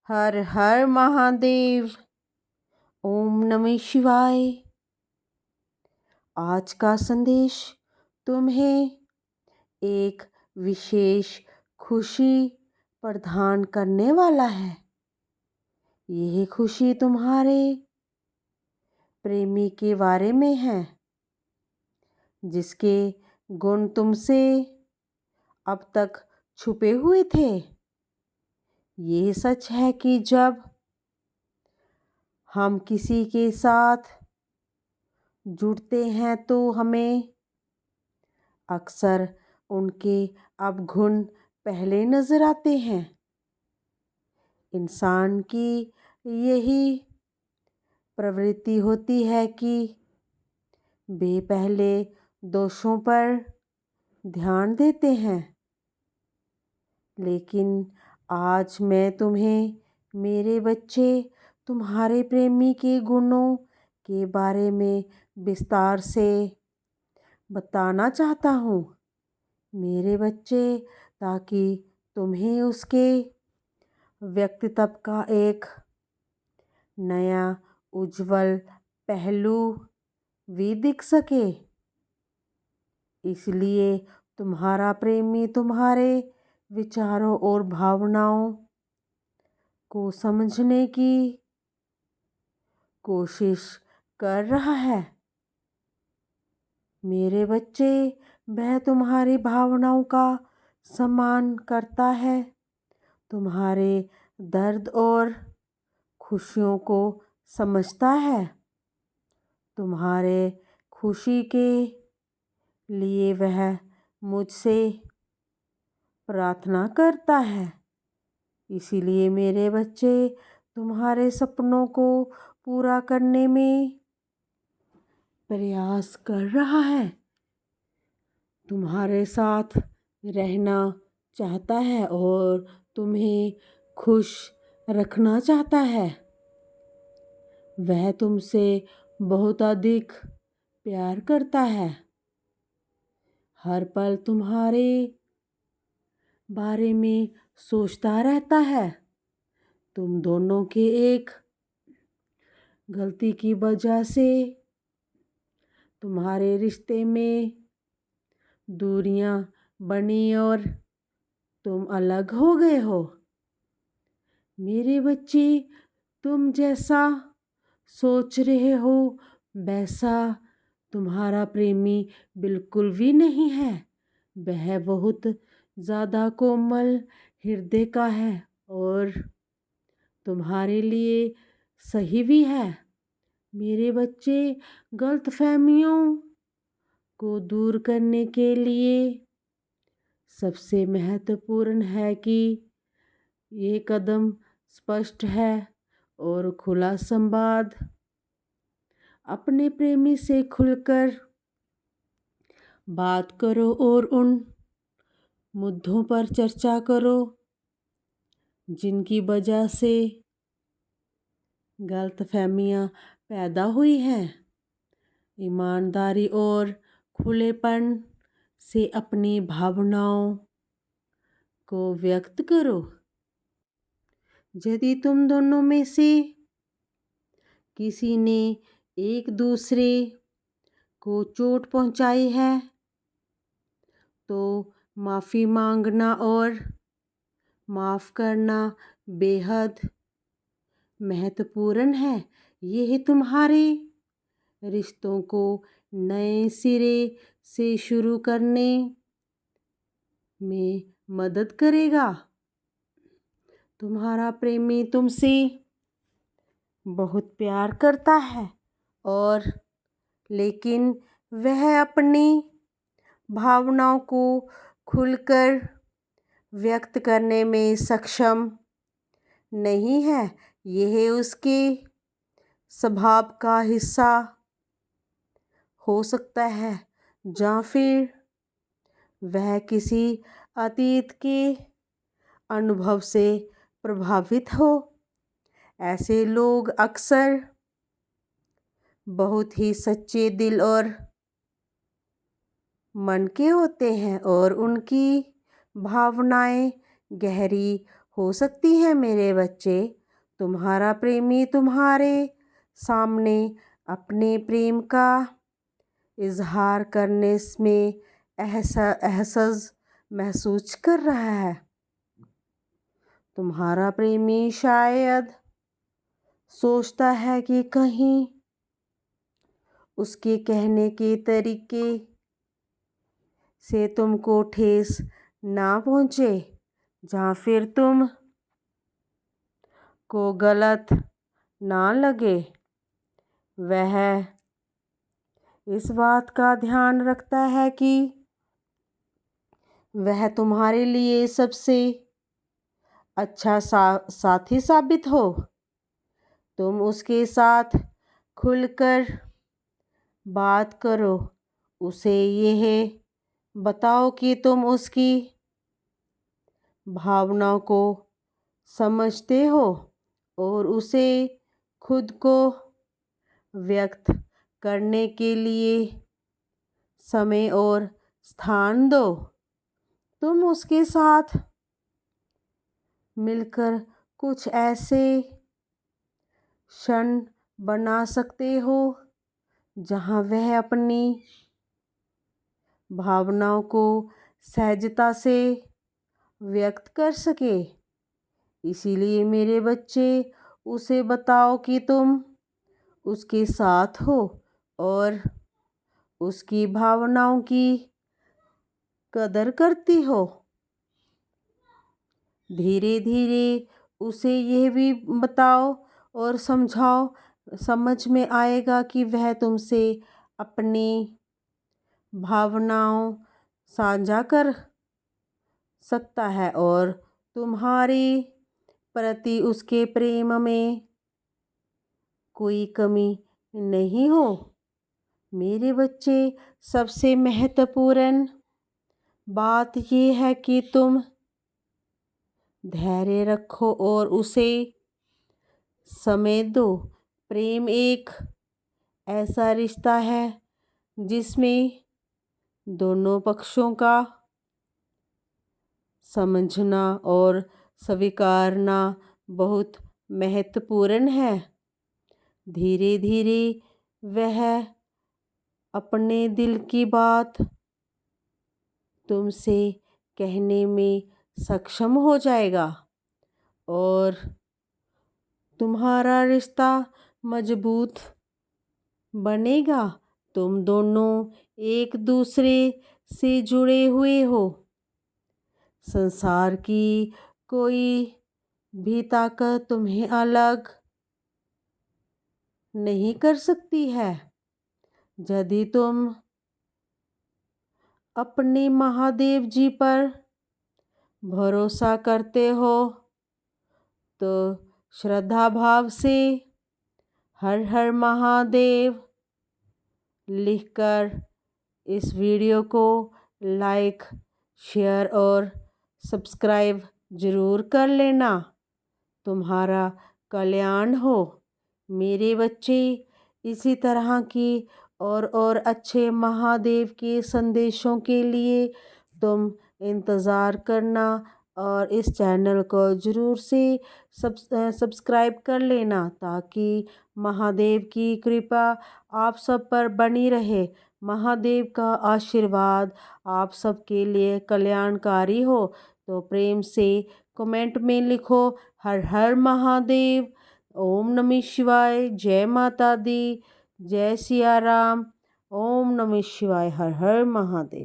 हर हर महादेव। ओम नमः शिवाय। आज का संदेश तुम्हें एक विशेष खुशी प्रदान करने वाला है। यह खुशी तुम्हारे प्रेमी के बारे में है, जिसके गुण तुमसे अब तक छुपे हुए थे। ये सच है कि जब हम किसी के साथ जुड़ते हैं तो हमें अक्सर उनके अवगुण पहले नजर आते हैं। इंसान की यही प्रवृत्ति होती है कि वे पहले दोषों पर ध्यान देते हैं। लेकिन आज मैं तुम्हें, मेरे बच्चे, तुम्हारे प्रेमी के गुणों के बारे में विस्तार से बताना चाहता हूँ, मेरे बच्चे, ताकि तुम्हें उसके व्यक्तित्व का एक नया उज्जवल पहलू भी दिख सके। इसलिए तुम्हारा प्रेमी तुम्हारे विचारों और भावनाओं को समझने की कोशिश कर रहा है। मेरे बच्चे, वह तुम्हारी भावनाओं का सम्मान करता है, तुम्हारे दर्द और खुशियों को समझता है, तुम्हारे खुशी के लिए वह मुझसे प्रार्थना करता है। इसीलिए मेरे बच्चे, तुम्हारे सपनों को पूरा करने में प्रयास कर रहा है, तुम्हारे साथ रहना चाहता है और तुम्हें खुश रखना चाहता है। वह तुमसे बहुत अधिक प्यार करता है, हर पल तुम्हारे बारे में सोचता रहता है। तुम दोनों के एक गलती की वजह से तुम्हारे रिश्ते में दूरियां बनी और तुम अलग हो गए हो। मेरे बच्चे, तुम जैसा सोच रहे हो वैसा तुम्हारा प्रेमी बिल्कुल भी नहीं है। वह बहुत ज़्यादा कोमल हृदय का है और तुम्हारे लिए सही भी है। मेरे बच्चे, गलतफहमियों को दूर करने के लिए सबसे महत्वपूर्ण है कि ये कदम स्पष्ट है और खुला संवाद। अपने प्रेमी से खुलकर बात करो और उन मुद्दों पर चर्चा करो जिनकी वजह से गलतफहमियां पैदा हुई हैं। ईमानदारी और खुलेपन से अपनी भावनाओं को व्यक्त करो। यदि तुम दोनों में से किसी ने एक दूसरे को चोट पहुंचाई है तो माफ़ी मांगना और माफ़ करना बेहद महत्वपूर्ण है। यह तुम्हारे रिश्तों को नए सिरे से शुरू करने में मदद करेगा। तुम्हारा प्रेमी तुमसे बहुत प्यार करता है और लेकिन वह अपनी भावनाओं को खुलकर व्यक्त करने में सक्षम नहीं है। यह उसके स्वभाव का हिस्सा हो सकता है या फिर वह किसी अतीत के अनुभव से प्रभावित हो। ऐसे लोग अक्सर बहुत ही सच्चे दिल और मन के होते हैं और उनकी भावनाएं गहरी हो सकती है मेरे बच्चे तुम्हारा प्रेमी तुम्हारे सामने अपने प्रेम का इजहार करने में एहसास महसूस कर रहा है। तुम्हारा प्रेमी शायद सोचता है कि कहीं उसके कहने के तरीके से तुमको ठेस ना पहुँचे या फिर तुम को गलत ना लगे। वह इस बात का ध्यान रखता है कि वह तुम्हारे लिए सबसे अच्छा साथी साबित हो। तुम उसके साथ खुलकर बात करो, उसे यह बताओ कि तुम उसकी भावनाओं को समझते हो और उसे खुद को व्यक्त करने के लिए समय और स्थान दो। तुम उसके साथ मिलकर कुछ ऐसे क्षण बना सकते हो जहाँ वह अपनी भावनाओं को सहजता से व्यक्त कर सके। इसीलिए मेरे बच्चे उसे बताओ कि तुम उसके साथ हो और उसकी भावनाओं की कदर करती हो। धीरे धीरे उसे यह भी बताओ और समझाओ, समझ में आएगा कि वह तुमसे अपनी भावनाओं साझा कर सकता है और तुम्हारे प्रति उसके प्रेम में कोई कमी नहीं हो। मेरे बच्चे सबसे महत्वपूर्ण बात यह है कि तुम धैर्य रखो और उसे समय दो। प्रेम एक ऐसा रिश्ता है जिसमें दोनों पक्षों का समझना और स्वीकारना बहुत महत्वपूर्ण है। धीरे धीरे वह अपने दिल की बात तुमसे कहने में सक्षम हो जाएगा और तुम्हारा रिश्ता मजबूत बनेगा। तुम दोनों एक दूसरे से जुड़े हुए हो। संसार की कोई भी ताकत तुम्हें अलग नहीं कर सकती है। यदि तुम अपने महादेव जी पर भरोसा करते हो तो श्रद्धा भाव से हर हर महादेव लिखकर इस वीडियो को लाइक, शेयर और सब्सक्राइब ज़रूर कर लेना। तुम्हारा कल्याण हो। मेरे बच्चे इसी तरह की और अच्छे महादेव के संदेशों के लिए तुम इंतज़ार करना और इस चैनल को ज़रूर से सब्सक्राइब कर लेना ताकि महादेव की कृपा आप सब पर बनी रहे। महादेव का आशीर्वाद आप सबके लिए कल्याणकारी हो। तो प्रेम से कमेंट में लिखो हर हर महादेव, ओम नमः शिवाय, जय माता दी, जय सिया राम, ओम नमः शिवाय, हर हर महादेव।